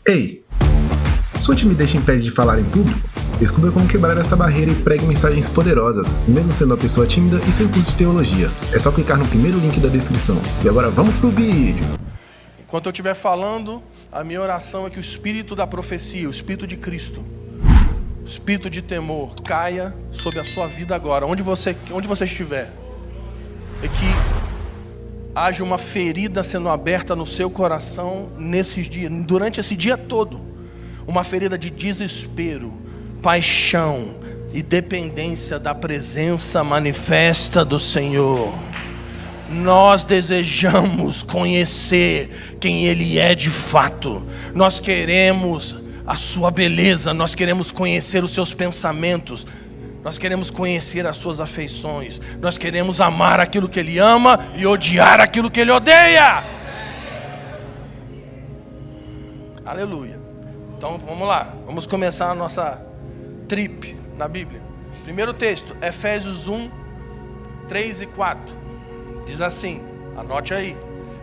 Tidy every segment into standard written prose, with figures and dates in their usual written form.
Ei, sua timidez te impede de falar em público? Descubra como quebrar essa barreira e pregue mensagens poderosas, mesmo sendo uma pessoa tímida e sem curso de teologia. É só clicar no primeiro link da descrição. E agora vamos pro vídeo! Enquanto eu estiver falando, a minha oração é que o espírito da profecia, o espírito de Cristo, o espírito de temor, caia sobre a sua vida agora, onde você estiver. É que haja uma ferida sendo aberta no seu coração nesses dias, durante esse dia todo. Uma ferida de desespero, paixão e dependência da presença manifesta do Senhor. Nós desejamos conhecer quem Ele é de fato. Nós queremos a sua beleza, nós queremos conhecer os seus pensamentos, nós queremos conhecer as suas afeições, nós queremos amar aquilo que Ele ama e odiar aquilo que Ele odeia. Aleluia. Então vamos lá, vamos começar a nossa trip na Bíblia. Primeiro texto, Efésios 1, 3 e 4. Diz assim, anote aí,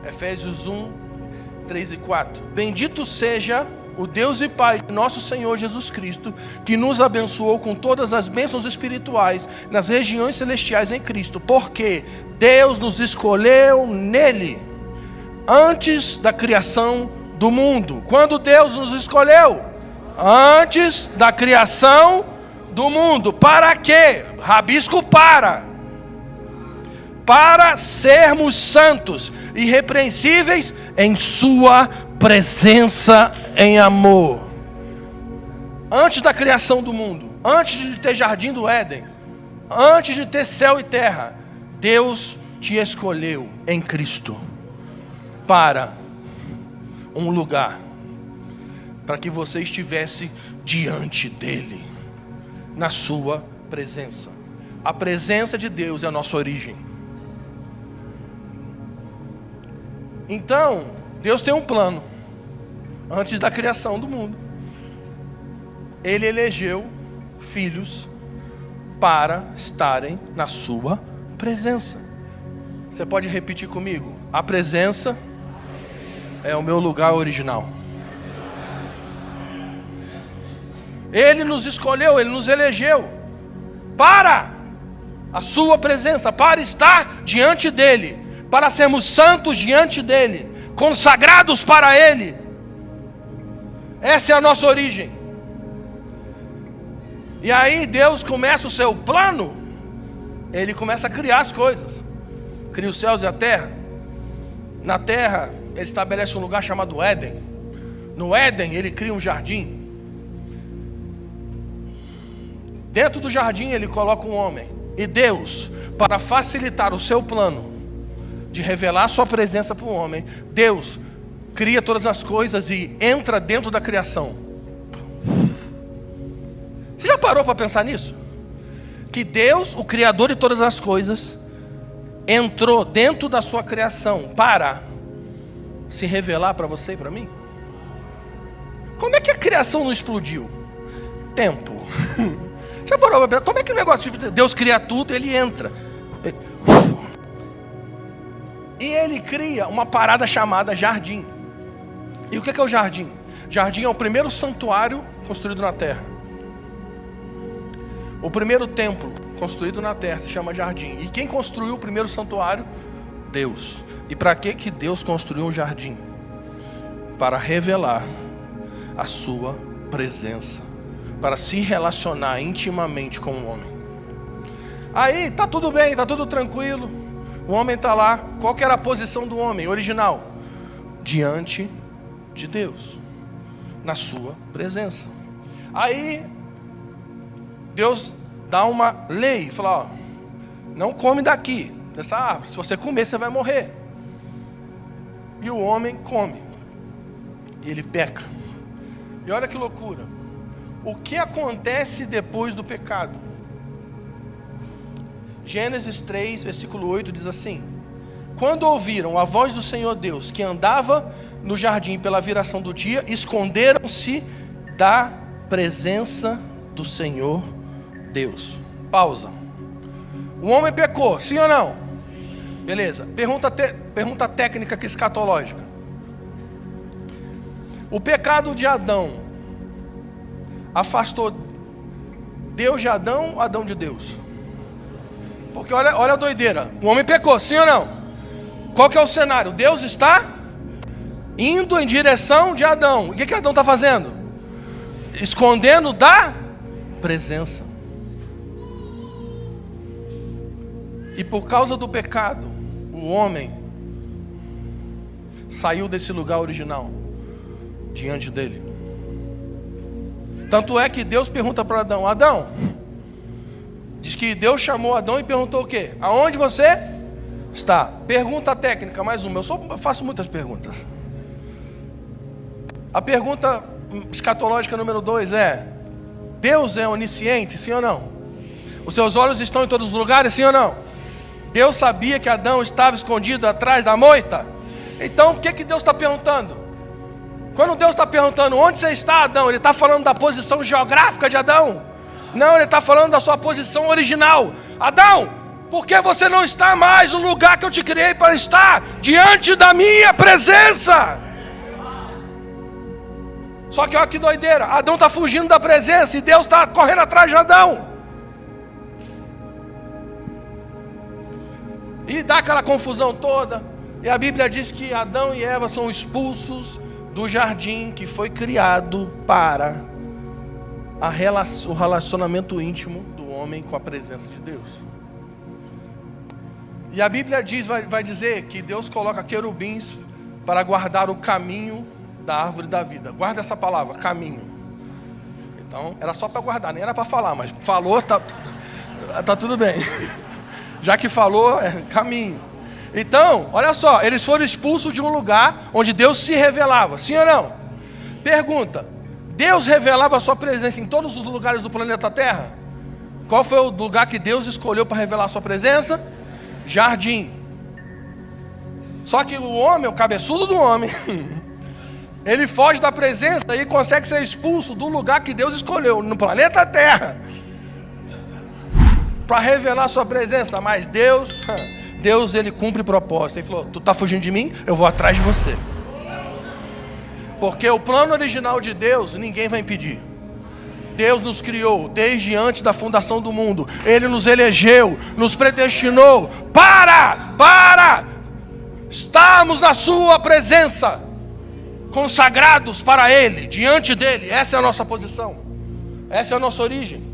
Efésios 1, 3 e 4. Bendito seja o Deus e Pai de nosso Senhor Jesus Cristo, que nos abençoou com todas as bênçãos espirituais nas regiões celestiais em Cristo, porque Deus nos escolheu nele, antes da criação do mundo. Quando Deus nos escolheu? Antes da criação do mundo. Para quê? Rabisco para sermos santos, irrepreensíveis em sua presença em amor. Antes da criação do mundo, antes de ter jardim do Éden, antes de ter céu e terra, Deus te escolheu em Cristo para um lugar, para que você estivesse diante dele, na sua presença. A presença de Deus é a nossa origem. Então, Deus tem um plano. Antes da criação do mundo, Ele elegeu filhos para estarem na sua presença. Você pode repetir comigo? A presença é o meu lugar original. Ele nos escolheu, Ele nos elegeu para a sua presença, para estar diante dEle, para sermos santos diante dEle, consagrados para Ele. Essa é a nossa origem. E aí Deus começa o seu plano. Ele começa a criar as coisas. Cria os céus e a terra. Na terra Ele estabelece um lugar chamado Éden. No Éden Ele cria um jardim. Dentro do jardim Ele coloca um homem. E Deus, para facilitar o seu plano de revelar a sua presença para o homem, Deus cria todas as coisas e entra dentro da criação. Você já parou para pensar nisso? Que Deus, o Criador de todas as coisas, entrou dentro da sua criação para se revelar para você e para mim? Como é que a criação não explodiu? Tempo. Você já parou para pensar? Como é que o negócio, Deus cria tudo, Ele entra. E Ele cria uma parada chamada jardim. E o que é o jardim? Jardim é o primeiro santuário construído na terra. O primeiro templo construído na terra se chama jardim. E quem construiu o primeiro santuário? Deus. E para que Deus construiu um jardim? Para revelar a sua presença, para se relacionar intimamente com o homem. Aí tá tudo bem, tá tudo tranquilo. O homem está lá. Qual que era a posição do homem original? Diante de Deus, na sua presença. Aí Deus dá uma lei, fala, ó, não come daqui dessa árvore, se você comer você vai morrer. E o homem come, e ele peca. E olha que loucura, o que acontece depois do pecado? Gênesis 3, versículo 8 diz assim: quando ouviram a voz do Senhor Deus, que andava no jardim pela viração do dia, esconderam-se da presença do Senhor Deus. Pausa. O homem pecou, sim ou não? Beleza. Pergunta técnica aqui, escatológica. O pecado de Adão afastou Deus de Adão, Adão de Deus. Porque olha a doideira. O homem pecou, sim ou não? Qual que é o cenário? Deus está indo em direção de Adão. O que Adão está fazendo? Escondendo da presença. E por causa do pecado, o homem saiu desse lugar original diante dele. Tanto é que Deus pergunta para Adão: Adão, diz que Deus chamou Adão e perguntou o quê? Aonde você está? Pergunta técnica, mais uma. Eu faço muitas perguntas. A pergunta escatológica número 2 é: Deus é onisciente, sim ou não? Os seus olhos estão em todos os lugares, sim ou não? Deus sabia que Adão estava escondido atrás da moita? Então o que Deus está perguntando? Quando Deus está perguntando onde você está, Adão, Ele está falando da posição geográfica de Adão? Não, Ele está falando da sua posição original. Adão, por que você não está mais no lugar que eu te criei para estar? Diante da minha presença. Só que olha que doideira, Adão está fugindo da presença e Deus está correndo atrás de Adão. E dá aquela confusão toda. E a Bíblia diz que Adão e Eva são expulsos do jardim que foi criado para o relacionamento íntimo do homem com a presença de Deus. E a Bíblia diz, vai dizer que Deus coloca querubins para guardar o caminho da árvore da vida. Guarda essa palavra, caminho. Então, era só para guardar, nem era para falar, mas falou, tá tudo bem. Já que falou, é caminho. Então, olha só, eles foram expulsos de um lugar onde Deus se revelava, sim ou não? Pergunta: Deus revelava a sua presença em todos os lugares do planeta Terra? Qual foi o lugar que Deus escolheu para revelar a sua presença? Jardim. Só que o homem, o cabeçudo do homem, ele foge da presença e consegue ser expulso do lugar que Deus escolheu, no planeta Terra, para revelar a sua presença. Mas Deus, Ele cumpre propósito. Ele falou: tu está fugindo de mim? Eu vou atrás de você. Porque o plano original de Deus, ninguém vai impedir. Deus nos criou desde antes da fundação do mundo. Ele nos elegeu, nos predestinou para estarmos na sua presença, consagrados para Ele, diante dEle. Essa é a nossa posição. Essa é a nossa origem.